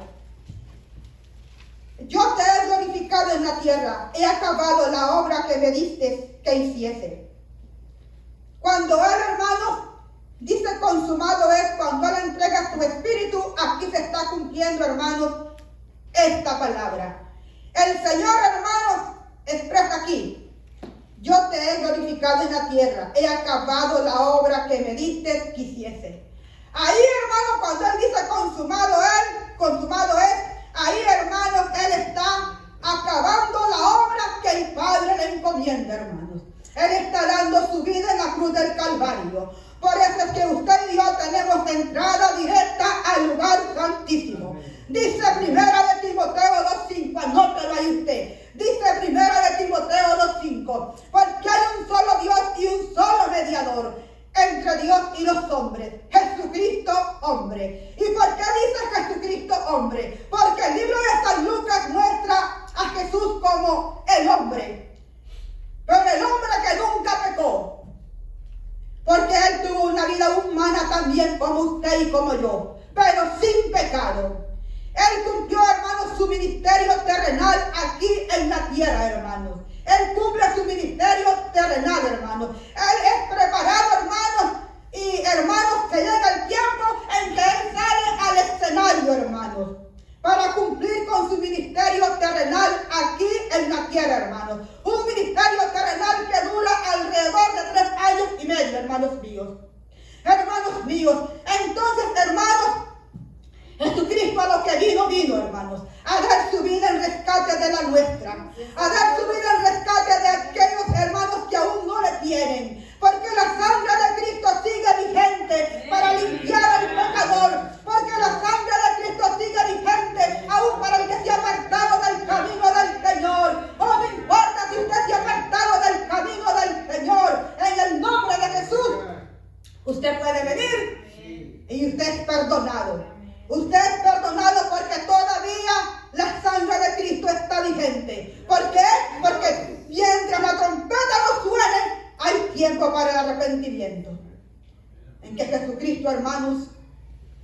Yo te he glorificado en la tierra, he acabado la obra que me diste que hiciese. Cuando Él, hermanos, dice consumado es, cuando Él entrega su espíritu, aquí se está cumpliendo, hermanos, esta palabra. El Señor, hermanos, expresa aquí: yo te he glorificado en la tierra, he acabado la obra que me diste que hiciese. Ahí, hermanos, cuando Él dice consumado es, ahí, hermanos, Él está acabando la obra que el Padre le encomienda, hermanos. Él está dando su vida en la cruz del Calvario. Por eso es que usted y yo tenemos entrada directa al lugar santísimo. Dice 1 de Timoteo 2:5, anótelo ahí usted. Dice 1 de Timoteo 2:5, porque hay un solo Dios y un solo mediador entre Dios y los hombres, Jesucristo hombre. ¿Y por qué dice Jesucristo hombre? Porque el libro de San Lucas muestra a Jesús como el hombre, pero el hombre que nunca pecó, porque Él tuvo una vida humana también como usted y como yo, pero sin pecado. Él cumplió, hermanos, su ministerio terrenal aquí en la tierra, hermanos. Él cumple su ministerio terrenal, hermanos. Él es preparado, hermanos, y hermanos, que llega el tiempo en que Él sale al escenario, hermanos, para cumplir con su ministerio terrenal aquí en la tierra, hermanos. Un ministerio terrenal que dura alrededor de 3 años y medio, hermanos míos. Hermanos míos, entonces, hermanos, Jesucristo a lo que vino, hermanos, a dar su vida en rescate de la nuestra, a dar su vida en rescate de aquellos hermanos que aún no le tienen, porque la sangre tiempo para el arrepentimiento. En que Jesucristo, hermanos,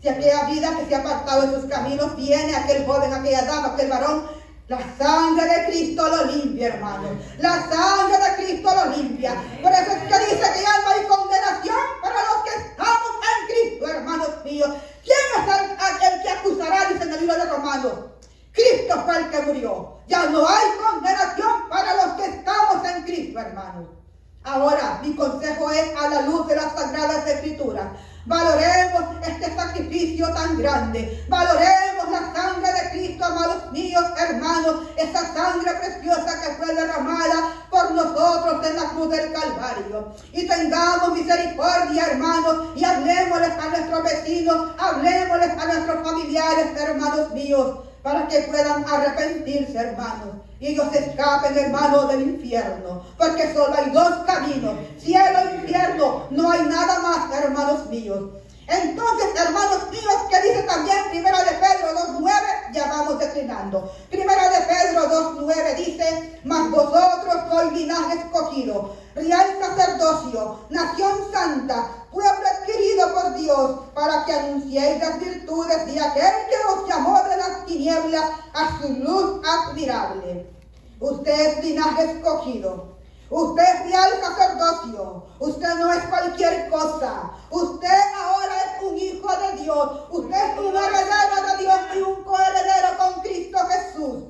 si aquella vida que se ha apartado de sus caminos, viene aquel joven, aquella dama, aquel varón, la sangre de Cristo lo limpia, hermanos. La sangre de Cristo lo limpia. Por eso es que dice que ya no hay condenación para los que estamos en Cristo, hermanos míos. ¿Quién es el que acusará? Dice en el libro de Romanos. Cristo fue el que murió. Ya no hay condenación para los que estamos en Cristo, hermanos. Ahora, mi consejo es a la luz de las Sagradas Escrituras. Valoremos este sacrificio tan grande. Valoremos la sangre de Cristo, amados míos, hermanos. Esa sangre preciosa que fue derramada por nosotros en la cruz del Calvario. Y tengamos misericordia, hermanos, y hablemosles a nuestros vecinos, hablemosles a nuestros familiares, hermanos míos, para que puedan arrepentirse, hermanos, y ellos escapen, hermanos, del infierno, porque solo hay dos caminos, cielo e infierno, no hay nada más, hermanos míos. Entonces, hermanos míos, que dice también Primera de Pedro 2:9, ya vamos declinando. Primera de Pedro 2:9 dice: mas vosotros sois linaje escogido, real sacerdocio, nación santa, pueblo adquirido por Dios, para que anunciéis las virtudes de aquel que os llamó de las tinieblas a su luz admirable. Usted es linaje escogido. Usted es real sacerdocio. Usted no es cualquier cosa. Usted ahora es un hijo de Dios. Usted es un heredero de Dios y un coheredero con Cristo Jesús.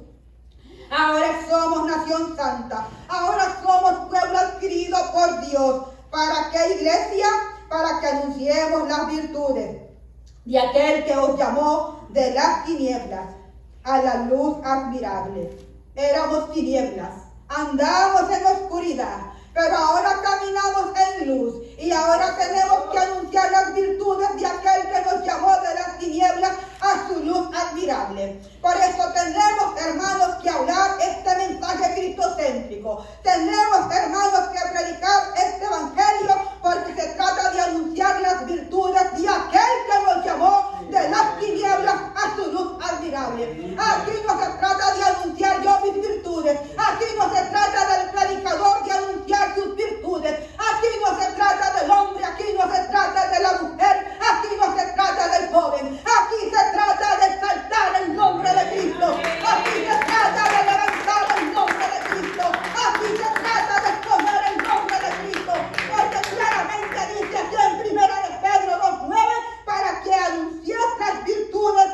Ahora somos nación santa. Ahora somos pueblo adquirido por Dios. ¿Para qué, iglesia? Para que anunciemos las virtudes de aquel que os llamó de las tinieblas a la luz admirable. Éramos tinieblas. Andamos en oscuridad, pero ahora caminamos en luz y ahora tenemos que anunciar las virtudes de aquel que nos llamó de las tinieblas a su luz admirable. Por eso tenemos, hermanos, que hablar este mensaje cristocéntrico. Tenemos, hermanos, que predicar este evangelio, porque se trata de anunciar las virtudes de aquel que nos llamó de las tinieblas a su luz admirable. Aquí no se trata de anunciar yo mis virtudes. Aquí no se trata del predicador de anunciar sus virtudes. Aquí no se trata del hombre. Aquí no se trata de la mujer. Aquí no se trata del joven. Aquí se trata de exaltar el nombre de Cristo. Aquí se trata de levantar el nombre de Cristo. Aquí se trata de exponer el nombre de Cristo. Porque claramente dice aquí en Primera de Pedro 2:9, para que anunciéis las virtudes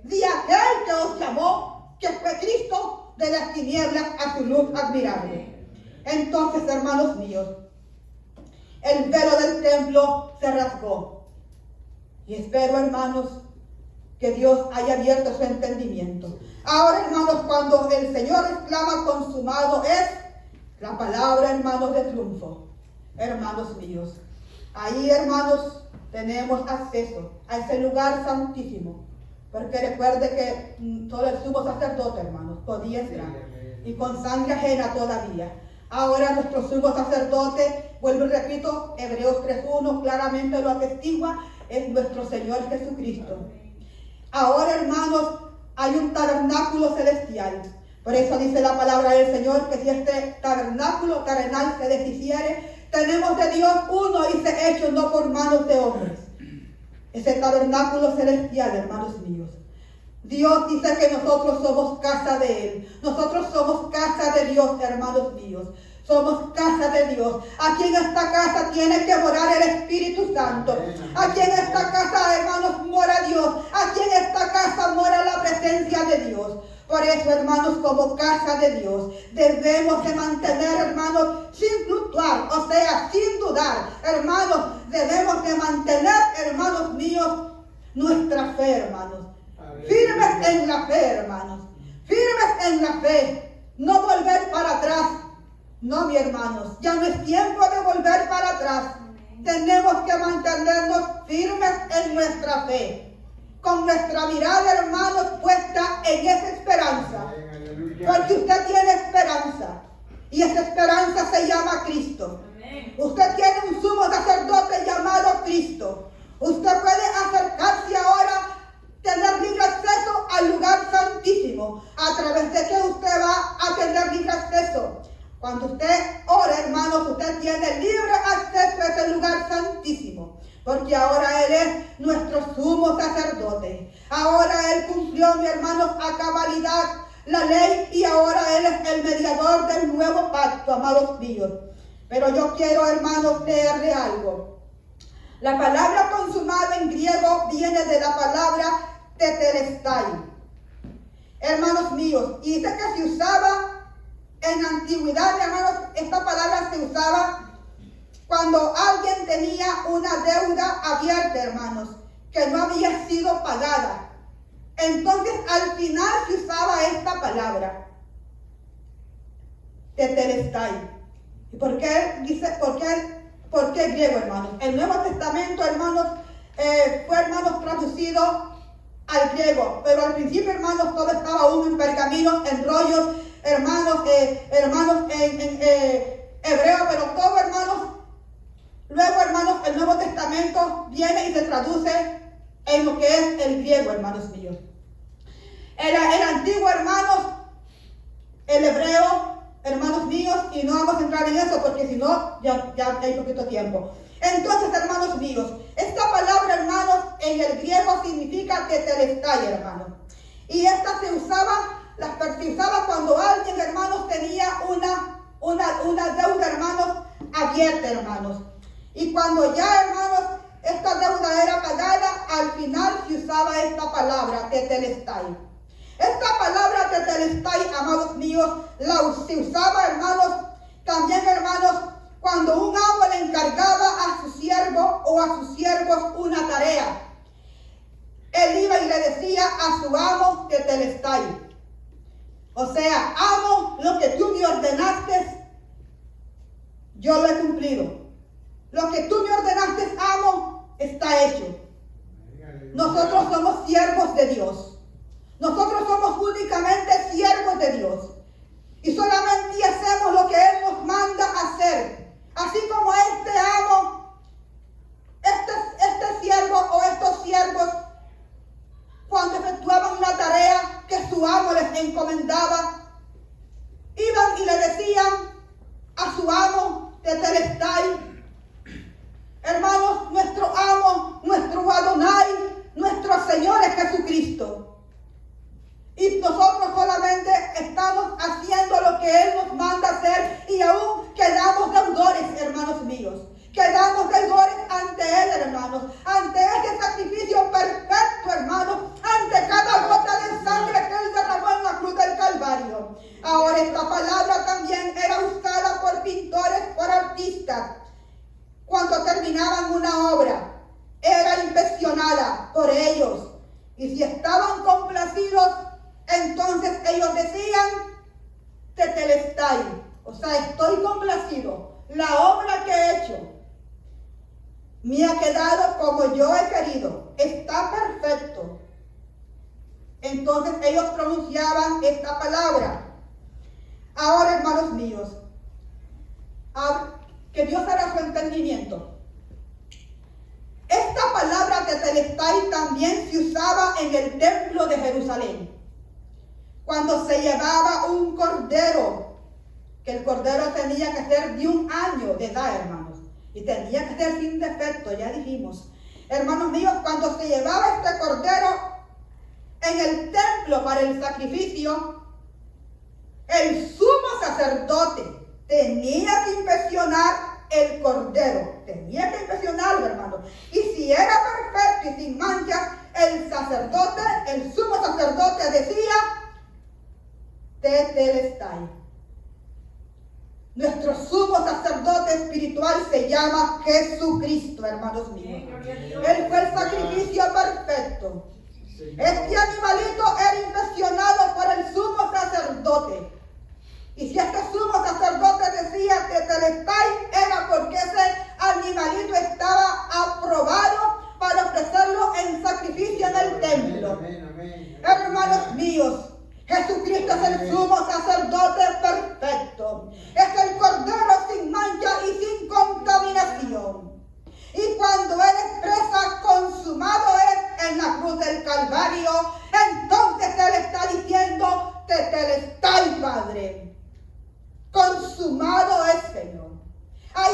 de aquel que os llamó, que fue Cristo, de las tinieblas a su luz admirable. Entonces, hermanos míos, el velo del templo se rasgó. Y espero, hermanos, que Dios haya abierto su entendimiento. Ahora, hermanos, cuando el Señor exclama consumado, es la palabra, hermanos, de triunfo. Hermanos míos, ahí, hermanos, tenemos acceso a ese lugar santísimo. Porque recuerde que solo el sumo sacerdote, hermanos, podía entrar. Y con sangre ajena todavía. Ahora nuestro sumo sacerdote, vuelvo y repito, Hebreos 3:1 claramente lo atestigua, es nuestro Señor Jesucristo. Ahora, hermanos, hay un tabernáculo celestial. Por eso dice la palabra del Señor que si este tabernáculo terrenal se deshiciere, tenemos de Dios uno y se hecho no por manos de hombres. Ese tabernáculo celestial, hermanos míos. Dios dice que nosotros somos casa de Él. Nosotros somos casa de Dios, hermanos míos. Somos casa de Dios. Aquí en esta casa tiene que morar el Espíritu Santo. Aquí en esta casa, hermanos, mora Dios. Aquí en esta casa mora la presencia de Dios. Por eso, hermanos, como casa de Dios, debemos de mantener, hermanos, sin fluctuar, o sea, sin dudar. Hermanos, debemos de mantener, hermanos míos, nuestra fe, hermanos. Firmes en la fe, hermanos. Firmes en la fe. No volver para atrás. No, mis hermanos, ya no es tiempo de volver para atrás. Tenemos que mantenernos firmes en nuestra fe. Con nuestra mirada, hermanos, puesta en esa esperanza. Porque usted tiene esperanza. Y esa esperanza se llama Cristo. Usted tiene un sumo sacerdote llamado Cristo. Usted puede acercarse ahora, tener libre acceso al lugar santísimo. ¿A través de qué usted va a tener libre acceso? Cuando usted ahora, hermanos, usted tiene libre acceso a ese lugar santísimo. Porque ahora Él es nuestro sumo sacerdote. Ahora Él cumplió, mis hermanos, a cabalidad la ley y ahora Él es el mediador del nuevo pacto, amados míos. Pero yo quiero, hermanos, leerle algo. La palabra consumado en griego viene de la palabra tetelestai. Hermanos míos, y dice que se usaba en la antigüedad, hermanos, esta palabra se usaba cuando alguien tenía una deuda abierta, hermanos, que no había sido pagada. Entonces, al final se usaba esta palabra, tetelestai. ¿Y por qué dice, por qué griego, hermanos? El Nuevo Testamento, hermanos, fue, hermanos, traducido al griego, pero al principio, hermanos, todo estaba aún en pergaminos, en rollos, hermanos, en hebreo, pero todo, hermanos. Luego, hermanos, el Nuevo Testamento viene y se traduce en lo que es el griego, hermanos míos. El antiguo, hermanos, el hebreo, hermanos míos, y no vamos a entrar en eso porque si no, ya hay poquito tiempo. Entonces, hermanos míos, esta palabra, hermanos, en el griego significa tetelestai, hermanos. Y esta se usaba cuando alguien, hermanos, tenía una deuda, hermanos, abierta, hermanos. Y cuando ya, hermanos, esta deuda era pagada, al final se usaba esta palabra, tetelestai. Esta palabra tetelestai, amados míos, se usaba, hermanos, también, hermanos, cuando un amo le encargaba a su siervo o a sus siervos una tarea. Él iba y le decía a su amo tetelestai. O sea, amo, lo que tú me ordenaste, yo lo he cumplido. Lo que tú me ordenaste, amo, está hecho. Nosotros somos siervos de Dios. Nosotros somos únicamente siervos de Dios. Y solamente hacemos lo que Él nos manda hacer. Así como este amo, este siervo o estos siervos, cuando efectuaban una tarea que su amo les encomendaba, iban y le decían a su amo tetelestai. Hermanos, nuestro amo, nuestro Adonai, nuestro Señor es Jesucristo. Y nosotros solamente estamos haciendo lo que Él nos manda hacer y aún quedamos deudores, hermanos míos. Quedamos deudores ante Él, hermanos, ante este sacrificio perfecto, hermanos, ante cada gota de sangre que Él derramó en la cruz del Calvario. Ahora esta palabra también era usada por pintores, por artistas. Cuando terminaban una obra, era inspeccionada por ellos. Y si estaban complacidos, entonces ellos decían, tetelestai. O sea, estoy complacido. La obra que he hecho me ha quedado como yo he querido. Está perfecto. Entonces ellos pronunciaban esta palabra. Ahora, hermanos míos, que Dios hará su entendimiento. Esta palabra tetelestai también se usaba en el templo de Jerusalén. Cuando se llevaba un cordero, que el cordero tenía que ser de 1 año de edad, hermanos. Y tenía que ser sin defecto, ya dijimos. Hermanos míos, cuando se llevaba este cordero en el templo para el sacrificio, el sumo sacerdote tenía que inspeccionar el cordero. Tenía que inspeccionarlo, hermano. Y si era perfecto y sin manchas, el sumo sacerdote decía, tetelestai. Nuestro sumo sacerdote espiritual se llama Jesucristo, hermanos míos. Él fue el sacrificio perfecto. Este animalito era inspeccionado por el sumo sacerdote. Y si este sumo sacerdote decía tetelestai, era porque ese animalito estaba aprobado para ofrecerlo en sacrificio en el templo. Hermanos míos, Jesucristo es el sumo sacerdote perfecto. Es el cordero sin mancha y sin contaminación. Y cuando Él expresa consumado es en la cruz del Calvario, entonces Él está diciendo tetelestai, Padre. Consumado es, Señor.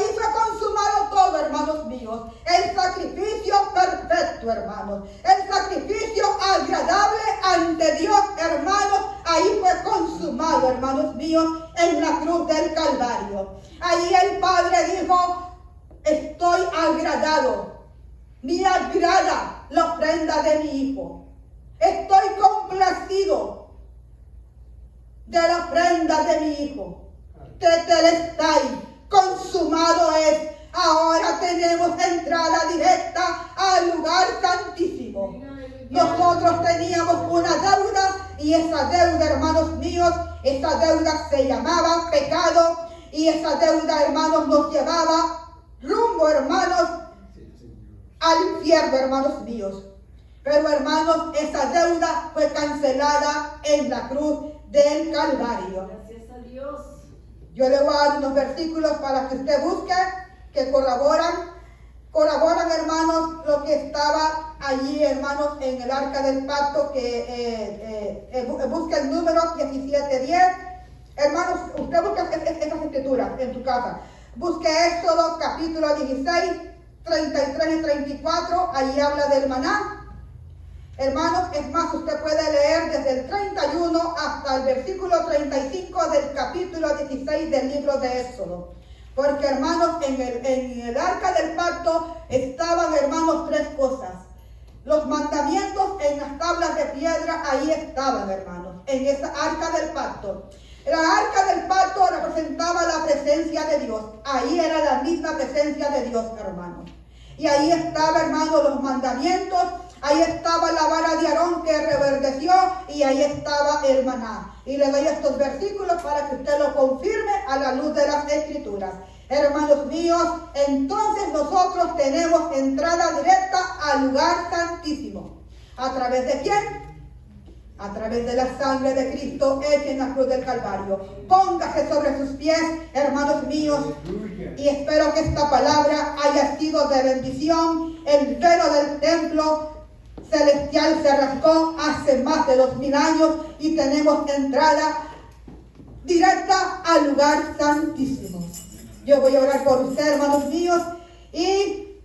Ahí fue consumado todo, hermanos míos. El sacrificio perfecto, hermanos. El sacrificio agradable ante Dios, hermanos. Ahí fue consumado, hermanos míos, en la cruz del Calvario. Ahí el Padre dijo, estoy agradado. Me agrada la ofrenda de mi Hijo. Estoy complacido de la ofrenda de mi Hijo. Tetelestai, consumado es. Ahora tenemos entrada directa al lugar santísimo. Nosotros teníamos una deuda y esa deuda, hermanos míos, esa deuda se llamaba pecado y esa deuda, hermanos, nos llevaba rumbo, hermanos, al infierno, hermanos míos. Pero, hermanos, esa deuda fue cancelada en la cruz del Calvario.
Gracias a Dios.
Yo le voy a dar unos versículos para que usted busque, que corroboran, hermanos, lo que estaba allí, hermanos, en el arca del pacto, que busque el número 17:10. Hermanos, usted busca esas escrituras en su casa. Busque Éxodo capítulo 16, 33 y 34, allí habla del maná. Hermanos, es más, usted puede leer desde el 31 hasta el versículo 35 del capítulo 16 del libro de Éxodo. Porque, hermanos, en el arca del pacto estaban, hermanos, tres cosas. Los mandamientos en las tablas de piedra, ahí estaban, hermanos, en esa arca del pacto. La arca del pacto representaba la presencia de Dios. Ahí era la misma presencia de Dios, hermanos. Y ahí estaba, hermanos, los mandamientos. Ahí estaba la vara de Aarón que reverdeció y ahí estaba el maná. Y le doy estos versículos para que usted lo confirme a la luz de las Escrituras. Hermanos míos, entonces nosotros tenemos entrada directa al lugar santísimo. ¿A través de quién? A través de la sangre de Cristo hecha en la cruz del Calvario. Póngase sobre sus pies, hermanos míos, y espero que esta palabra haya sido de bendición. El velo del templo celestial se rasgó hace más de 2000 años y tenemos entrada directa al lugar santísimo. Yo voy a orar por usted, hermanos míos, y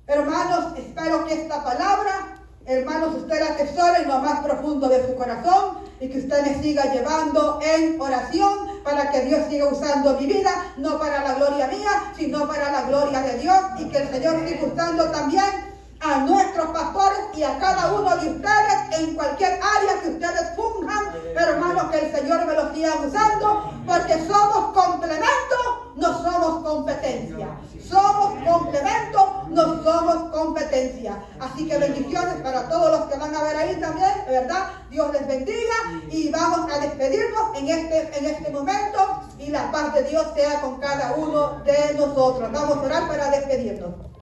hermanos, espero que esta palabra, hermanos, usted la atesore en lo más profundo de su corazón y que usted me siga llevando en oración para que Dios siga usando mi vida, no para la gloria mía, sino para la gloria de Dios, y que el Señor siga usando también a nuestros pastores y a cada uno de ustedes en cualquier área que ustedes funjan, hermanos, que el Señor me los siga usando, porque somos complemento, no somos competencia. Somos complemento, no somos competencia. Así que bendiciones para todos los que van a ver ahí también, ¿verdad? Dios les bendiga y vamos a despedirnos en este momento y la paz de Dios sea con cada uno de nosotros. Vamos a orar para despedirnos.